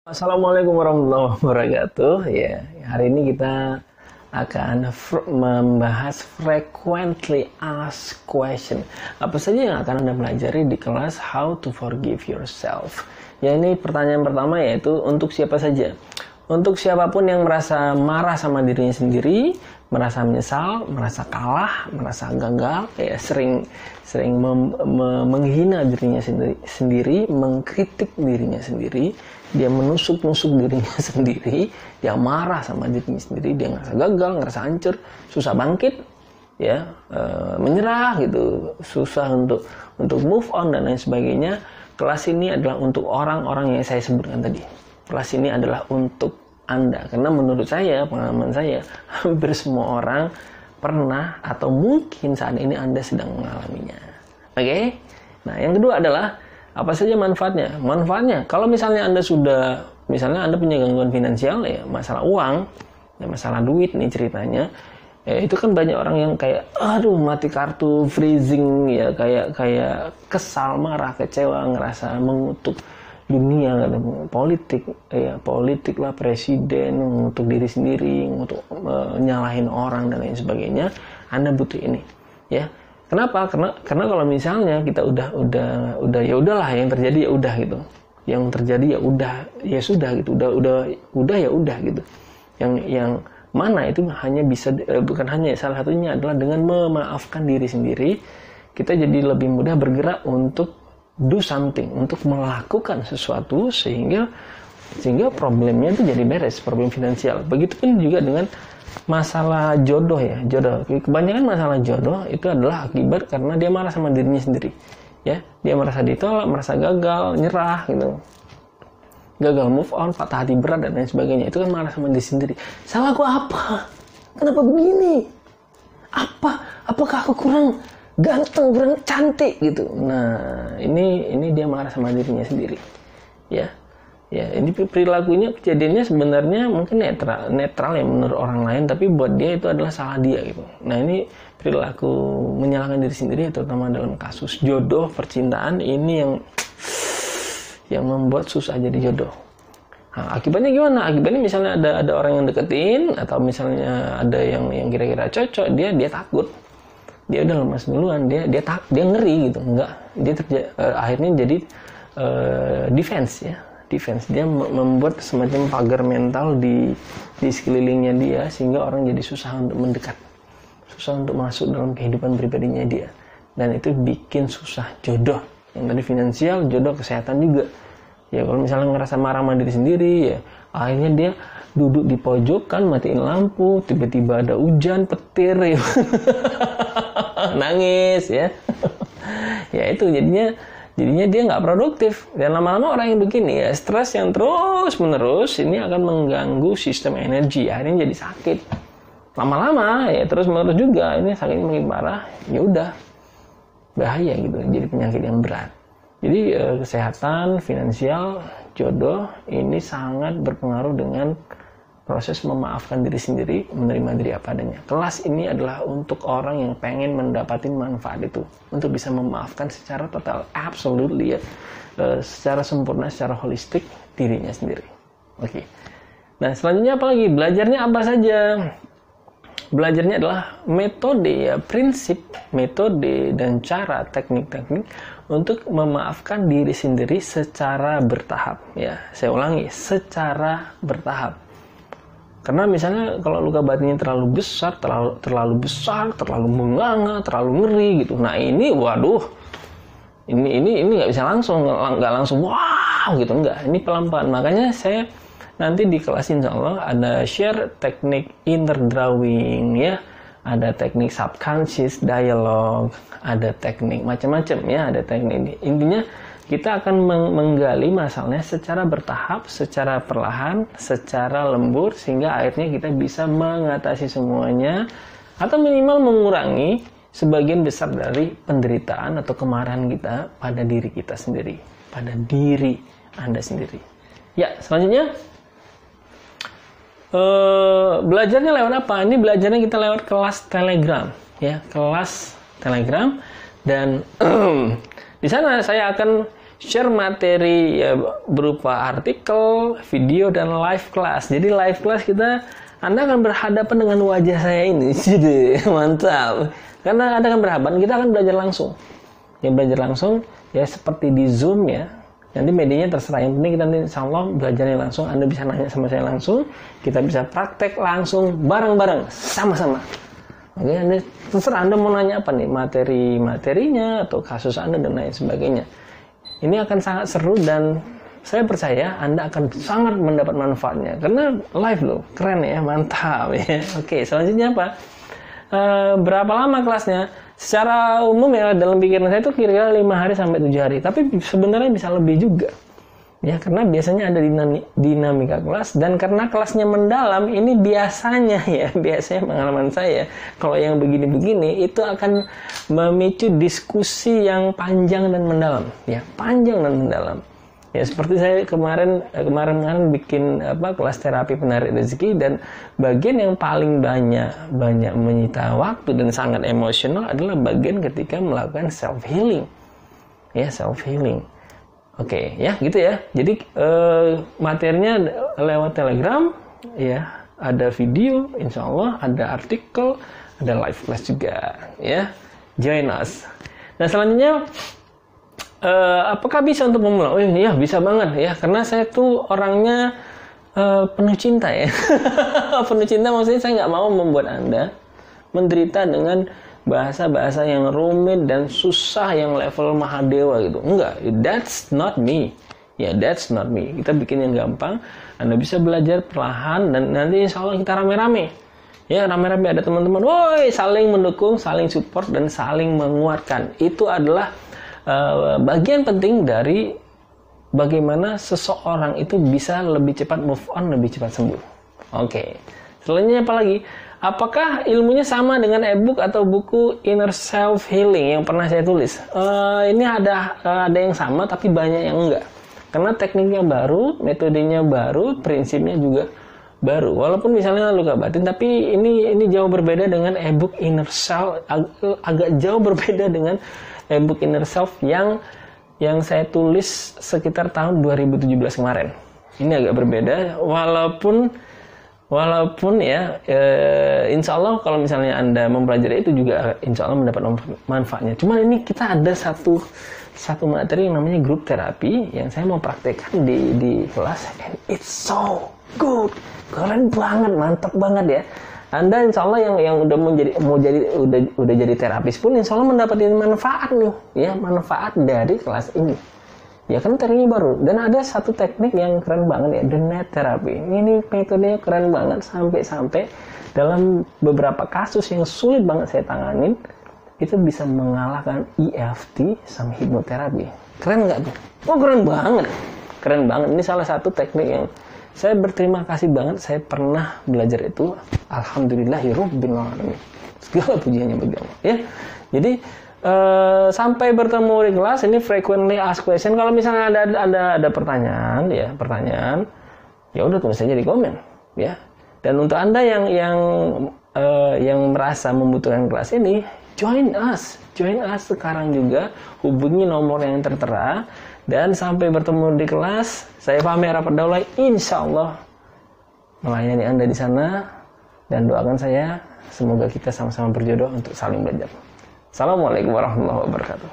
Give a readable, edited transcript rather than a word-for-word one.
Assalamualaikum warahmatullahi wabarakatuh. Ya, hari ini kita akan membahas frequently asked question. Apa saja yang akan Anda pelajari di kelas How to Forgive Yourself. Ya, ini pertanyaan pertama yaitu untuk siapa saja. Untuk siapapun yang merasa marah sama dirinya sendiri, merasa menyesal, merasa kalah, merasa gagal, ya sering menghina dirinya sendiri, mengkritik dirinya sendiri, dia menusuk-nusuk dirinya sendiri, dia marah sama dirinya sendiri, dia ngerasa gagal, ngerasa hancur, susah bangkit, ya, menyerah gitu, susah untuk move on dan lain sebagainya. Kelas ini adalah untuk orang-orang yang saya sebutkan tadi. Kelas ini adalah untuk Anda, karena menurut saya, pengalaman saya, hampir semua orang pernah atau mungkin saat ini Anda sedang mengalaminya. Oke? Nah, yang kedua adalah apa saja manfaatnya? Manfaatnya, kalau misalnya Anda punya gangguan finansial, ya masalah uang, ya masalah duit nih ceritanya, ya itu kan banyak orang yang kayak, aduh mati kartu, freezing, ya kayak kesal, marah, kecewa, ngerasa mengutuk dunia, politik lah, presiden, untuk diri sendiri, untuk nyalahin orang dan lain sebagainya. Anda butuh ini, ya. Kenapa? Karena kalau misalnya kita udah ya udahlah, yang terjadi ya udah gitu. Yang terjadi ya udah, ya sudah gitu. Udah ya udah gitu. Yang mana itu hanya bisa, bukan hanya, salah satunya adalah dengan memaafkan diri sendiri, kita jadi lebih mudah bergerak untuk do something, untuk melakukan sesuatu sehingga problemnya itu jadi beres, problem finansial. Begitupun juga dengan masalah jodoh, ya, jodoh. Kebanyakan masalah jodoh itu adalah akibat karena dia marah sama dirinya sendiri. Ya, dia merasa ditolak, merasa gagal, nyerah gitu. Gagal move on, patah hati berat dan lain sebagainya. Itu kan marah sama diri sendiri. Salah aku apa? Kenapa begini? Apakah aku kurang ganteng, kurang cantik gitu. Nah, ini dia marah sama dirinya sendiri. Ya, ini perilakunya, kejadiannya sebenarnya mungkin netral ya menurut orang lain, tapi buat dia itu adalah salah dia gitu. Nah, ini perilaku menyalahkan diri sendiri, terutama dalam kasus jodoh, percintaan, ini yang membuat susah jadi jodoh. Nah, akibatnya gimana? Akibatnya misalnya ada orang yang deketin, atau misalnya ada yang kira-kira cocok, dia takut. Dia udah lemas duluan, dia ngeri gitu, akhirnya jadi defense. Dia membuat semacam pagar mental di sekelilingnya dia, sehingga orang jadi susah untuk mendekat, susah untuk masuk dalam kehidupan pribadinya dia, dan itu bikin susah jodoh. Yang tadi finansial, jodoh, kesehatan juga. Ya kalau misalnya ngerasa marah sama diri sendiri, ya akhirnya dia duduk di pojokan, matiin lampu, tiba-tiba ada hujan, petir, ya. Nangis, ya. Ya itu jadinya dia nggak produktif, dan lama-lama orang yang begini, ya stres yang terus menerus ini akan mengganggu sistem energi, akhirnya jadi sakit. Lama-lama ya terus menerus juga, ini sakitnya makin parah, ya udah bahaya gitu, jadi penyakit yang berat. Jadi kesehatan, finansial, jodoh ini sangat berpengaruh dengan proses memaafkan diri sendiri, menerima diri apa adanya. Kelas ini adalah untuk orang yang pengen mendapatkan manfaat itu, untuk bisa memaafkan secara total, absolutely, ya, secara sempurna, secara holistik dirinya sendiri. Oke. Nah, selanjutnya apa lagi? Belajarnya apa saja? Belajarnya adalah metode, ya, prinsip, metode dan cara, teknik-teknik untuk memaafkan diri sendiri secara bertahap. Ya, saya ulangi, secara bertahap. Karena misalnya kalau luka batinnya terlalu besar, terlalu menganga, terlalu ngeri gitu. Nah ini, waduh, ini nggak bisa nggak langsung wow gitu, nggak. Ini pelan-pelan. Makanya saya nanti di kelas insya Allah ada share teknik inner drawing, ya, ada teknik subconscious dialogue, ada teknik macam-macam, ya, ada teknik. Intinya kita akan menggali masalahnya secara bertahap, secara perlahan, secara lembut, sehingga akhirnya kita bisa mengatasi semuanya, atau minimal mengurangi sebagian besar dari penderitaan atau kemarahan kita pada diri kita sendiri, pada diri Anda sendiri. Ya, selanjutnya belajarnya lewat apa? Ini belajarnya kita lewat kelas Telegram, ya, kelas Telegram, dan di sana saya akan share materi ya, berupa artikel, video, dan live class. Jadi live class Anda akan berhadapan dengan wajah saya ini. Jadi mantap. Karena Anda akan berhadapan, kita akan belajar langsung. Ya belajar langsung ya seperti di Zoom ya. Nanti medianya terserah, yang penting kita nanti insya Allah belajarnya langsung. Anda bisa nanya sama saya langsung, kita bisa praktek langsung bareng-bareng sama-sama. Oke, Anda terserah Anda mau nanya apa nih, materinya atau kasus Anda dan lain sebagainya. Ini akan sangat seru dan saya percaya Anda akan sangat mendapat manfaatnya karena live loh, keren ya, mantap ya. Oke, selanjutnya apa? Berapa lama kelasnya? Secara umum ya dalam pikiran saya itu kira-kira 5 hari sampai 7 hari. Tapi sebenarnya bisa lebih juga. Ya karena biasanya ada dinamika kelas dan karena kelasnya mendalam ini biasanya pengalaman saya kalau yang begini-begini itu akan memicu diskusi yang panjang dan mendalam. Ya, panjang dan mendalam. Ya seperti saya kemarin bikin kelas terapi penarik rezeki dan bagian yang paling banyak menyita waktu dan sangat emosional adalah bagian ketika melakukan self healing. Ya, self healing. Oke, ya gitu ya. Jadi materinya lewat Telegram ya, ada video insya Allah, ada artikel, ada live class juga ya. Join us. Nah, selanjutnya apakah bisa untuk pemula? Oh iya bisa banget ya, karena saya tuh orangnya penuh cinta ya. Penuh cinta maksudnya saya nggak mau membuat Anda menderita dengan bahasa-bahasa yang rumit dan susah yang level Mahadewa gitu. Enggak, that's not me. Ya, that's not me. Kita bikin yang gampang, Anda bisa belajar perlahan dan nanti insya Allah kita rame-rame. Ya, rame-rame ada teman-teman, woi, saling mendukung, saling support dan saling menguatkan. Itu adalah bagian penting dari bagaimana seseorang itu bisa lebih cepat move on, lebih cepat sembuh. Oke. Selanjutnya apa lagi? Apakah ilmunya sama dengan e-book atau buku Inner Self Healing yang pernah saya tulis? Ini ada yang sama tapi banyak yang enggak. Karena tekniknya baru, metodenya baru, prinsipnya juga baru. Walaupun misalnya luka batin, tapi ini jauh berbeda dengan e-book Inner Self, agak jauh berbeda dengan e-book Inner Self yang saya tulis sekitar tahun 2017 kemarin. Ini agak berbeda, walaupun ya insya Allah kalau misalnya Anda mempelajari itu juga insya Allah mendapat manfaatnya. Cuma ini kita ada satu materi yang namanya grup terapi yang saya mau praktekkan di kelas, and it's so good, keren banget, mantap banget ya. Anda insya Allah yang udah jadi terapis pun insya Allah mendapatkan manfaat nih, ya, manfaat dari kelas ini. Ya kan tekniknya baru dan ada satu teknik yang keren banget ya, the net therapy. Ini metodenya keren banget sampai dalam beberapa kasus yang sulit banget saya tanganin itu bisa mengalahkan EFT sama hipnoterapi. Keren nggak tuh? Oh keren banget. Ini salah satu teknik yang saya berterima kasih banget saya pernah belajar itu. Alhamdulillahirabbil alamin. Segala pujiannya bagi Allah ya. Jadi sampai bertemu di kelas ini frequently asked question. Kalau misalnya ada pertanyaan ya udah tulis saja di komen ya. Dan untuk Anda yang merasa membutuhkan kelas ini, join us sekarang juga, hubungi nomor yang tertera. Dan sampai bertemu di kelas, saya Fahmi Arafat Daulay, insya Allah melayani Anda di sana. Dan doakan saya, semoga kita sama-sama berjodoh untuk saling belajar. Assalamualaikum warahmatullahi wabarakatuh.